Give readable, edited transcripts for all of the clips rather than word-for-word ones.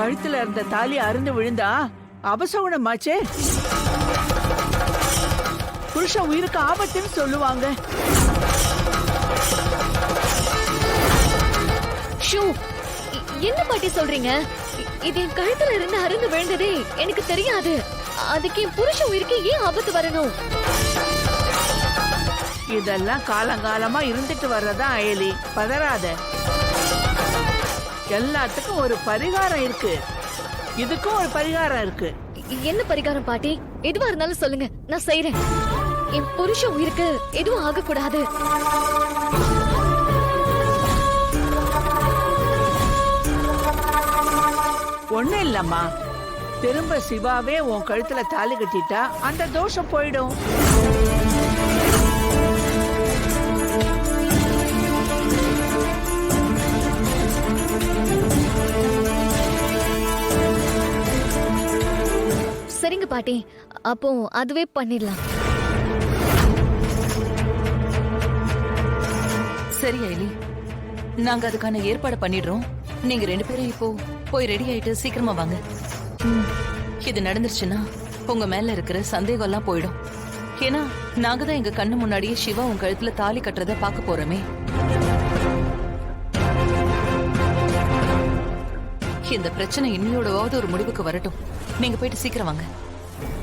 கழுத்துல இருந்த தாலி அருந்து விழுந்தா அபசகுணமாச்சே. புருஷன் உயிருக்கு ஆபத்துன்னு சொல்லுவாங்க. ஷூ, என்ன பாட்டி சொல்றீங்க? இது என் கழுத்துல இருந்து அருந்து விழுந்ததே எனக்கு தெரியாது. அதுக்கு என் புருஷன் உயிருக்கு ஏன் ஆபத்து வரணும்? இதெல்லாம் காலங்காலமா இருந்துட்டு வர்றதா அயலி, பதறாத. எல்லாத்துக்கும் ஒரு பரிகாரம் இருக்கு, இதுக்கும் ஒரு பரிகாரம் இருக்கு. என்ன பரிகாரம் பாட்டி? எதுவா இருந்தாலும் சொல்லுங்க, நான் செய்யறேன். என் புருஷன் உயிருக்கு எதுவும் ஆகக்கூடாது. ஒண்ணு இல்லம்மா, திரும்ப சிவாவே உன் கழுத்துல தாலி கட்டிட்டா அந்த தோஷம் போயிடும். சரிங்க பாட்டி, அப்போ அதுவே பண்ணிடலாம். சரி ஐலி, நாங்க அதுக்கான ஏற்பாடு பண்ணிடுறோம். நீங்க 2 பேரும் இப்போ போய் ரெடி ஆயிட்டு சீக்கிரமா வாங்க. இது நடந்துருச்சுன்னா உங்க மேல இருக்கிற சந்தேகம் எல்லாம் போயிடும். ஏன்னா நாங்க தான் எங்க கண்ணு முன்னாடியே சிவா உங்க கழுத்துல தாலி கட்டுறத பார்க்க போறோமே. இந்த பிரச்சனை இன்னையோடவாவது ஒரு முடிவுக்கு வரட்டும். நீங்க போயிட்டு சீக்கிரம் வாங்க.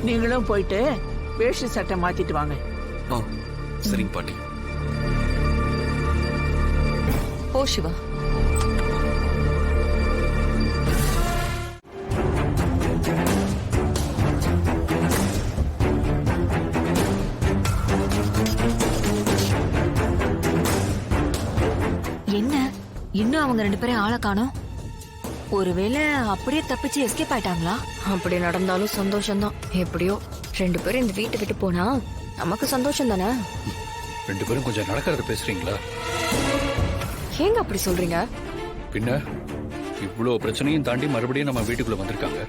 நீங்களும் போயிட்டு வேஷ்டி சட்டை மாத்திட்டு வாங்க. சரிங்க பாட்டி. போ சிவா. என்ன இன்னும் அவங்க 2 பேரும் ஆளை காணோம்? ஒருவேளை அப்படியே தப்பிச்சு எஸ்கேப் ஆயிட்டாங்களா? அப்படி நடந்தாலும் சந்தோஷம்தான். எப்படியோ 2 பேரும் இந்த வீட்டை விட்டு போனா நமக்கு சந்தோஷம் தானே. 2 பேரும் கொஞ்சம் நடக்கிறத பேசுறீங்களா? ஏங்க அப்படி சொல்றீங்க? பின்ன இவ்வளோ பிரச்சனையும் தாண்டி மறுபடியும் நம்ம வீட்டுக்குள்ள வந்திருக்காங்க.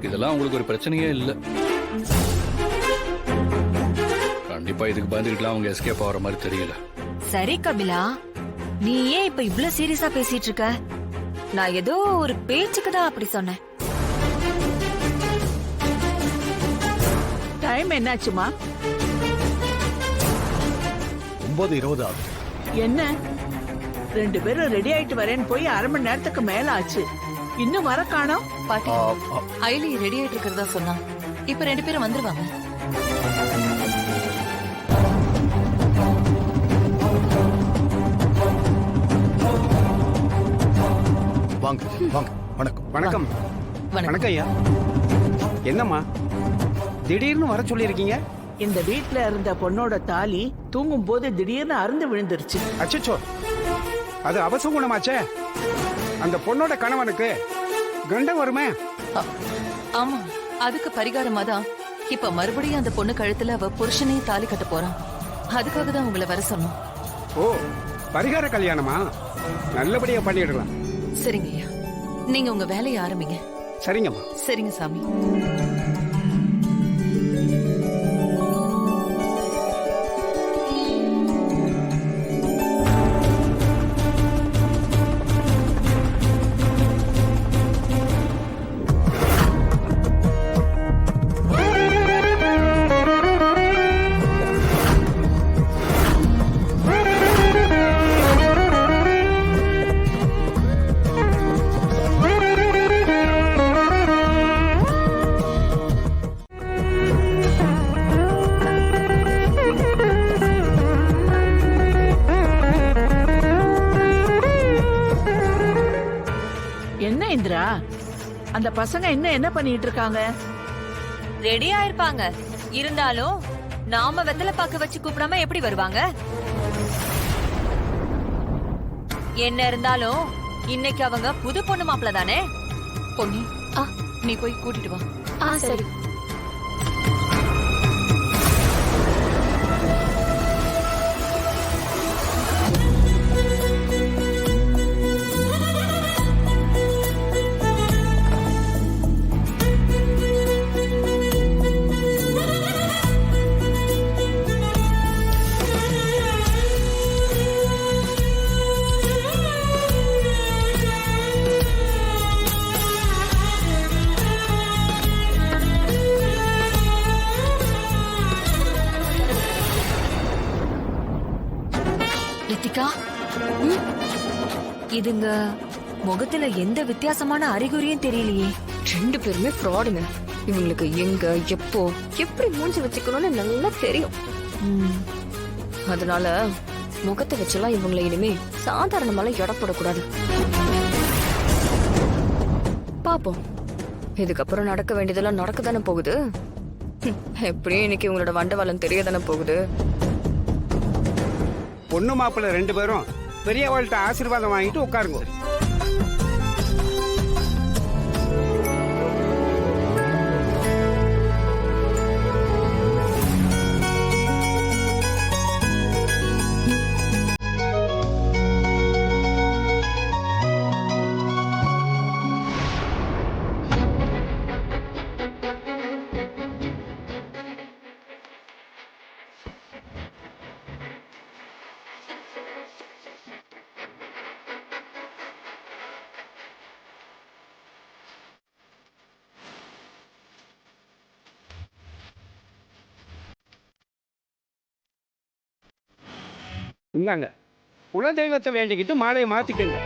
இதெல்லாம் உங்களுக்கு ஒரு பிரச்சனையே இல்ல. கண்டிப்பா இதுக்கு பயந்துக்கிட்டுலாம் அவங்க எஸ்கேப் ஆகிற மாதிரி தெரியல. சரி கபிலா, நீ ஏன் இப்ப இவ்ளோ சீரியஸா பேசிட்டு இருக்க? நான் ஏதோ ஒரு பேச்சுக்கு தான் அப்படி சொன்னேன். டைம் என்னாச்சுமா? 9:20 ஆகுது. என்ன 2 பேரும் ரெடி ஆயிட்டு வரேன்னு போய் 1/2 மணி நேரத்துக்கு மேல ஆச்சு, இன்னும் வர காணோம். பாட்டி, ஐலி ரெடி ஆயிட்டு இருக்கிறதா சொன்னா. இப்ப 2 பேரும் வந்துருவாங்க. வாங்க வாங்க. வணக்கம். வணக்கம். வணக்கம் ஐயா. என்னம்மா திடீர்னு வர சொல்லிருக்கீங்க? இந்த வீட்ல இருந்த பொண்ணோட தாலி தூங்கும் போது திடீர்னு அருந்து விழுந்துருச்சு. அச்சச்சோ, அது அபசகுணமாச்சே. அந்த பொண்ணோட கணவனுக்கு கண்டம் வருமே. ஆமா, அதுக்கு பரிகாரமா தான் இப்ப மறுபடியும் அந்த பொண்ணு கழுத்துல அவ புருஷனையும் தாலி கட்ட போறான். அதுக்காக தான் உங்களை வர சொன்னோம். ஓ, பரிகார கல்யாணமா? நல்லபடியா பண்ணிடலாம். சரிங்க ஐயா, நீங்க உங்க வேலையை ஆரம்பிங்க. சரிங்கம்மா. சரிங்க சாமி. என்ன இந்திரா, அந்த பசங்க என்ன பண்ணிட்டு இருக்காங்க? ரெடி ஆயிருப்பாங்க. இருந்தாலும் நாம வெத்தலை பாக்க வச்சு கூப்பிடாம எப்படி வருவாங்க? என்ன இருந்தாலும் இன்னைக்கு அவங்க புது பொண்ணு மாப்பிள்ள தானே. பொன்னி, நீ போய் கூட்டிட்டு வா. சரி. ரித்திகா ம்? இதுங்க முகத்துல எந்த வித்தியாசமான அறிகுறியும் தெரியலையே. ரெண்டு பேருமே ஃப்ராடுங்க. இவங்களுக்கு எங்க எப்போ எப்படி மூஞ்சி வச்சுக்கணும்னு நல்லா தெரியும். அதனால முகத்தை வச்செல்லாம் இவங்களை இனிமே சாதாரணமால எடப்படக்கூடாது. பாப்போம், இதுக்கப்புறம் நடக்க வேண்டியதெல்லாம் நடக்கத்தானே போகுது. எப்படியும் இன்னைக்கு உங்களோட வண்டவாளம் தெரியதானே போகுது. பொண்ணு மாப்பிள்ளை 2 பேரும் பெரியவாள்கிட்ட ஆசீர்வாதம் வாங்கிட்டு உட்காருங்க. இந்தாங்க, குலதெய்வத்தை வேண்டிக்கிட்டு மாலையை மாத்திக்கங்க.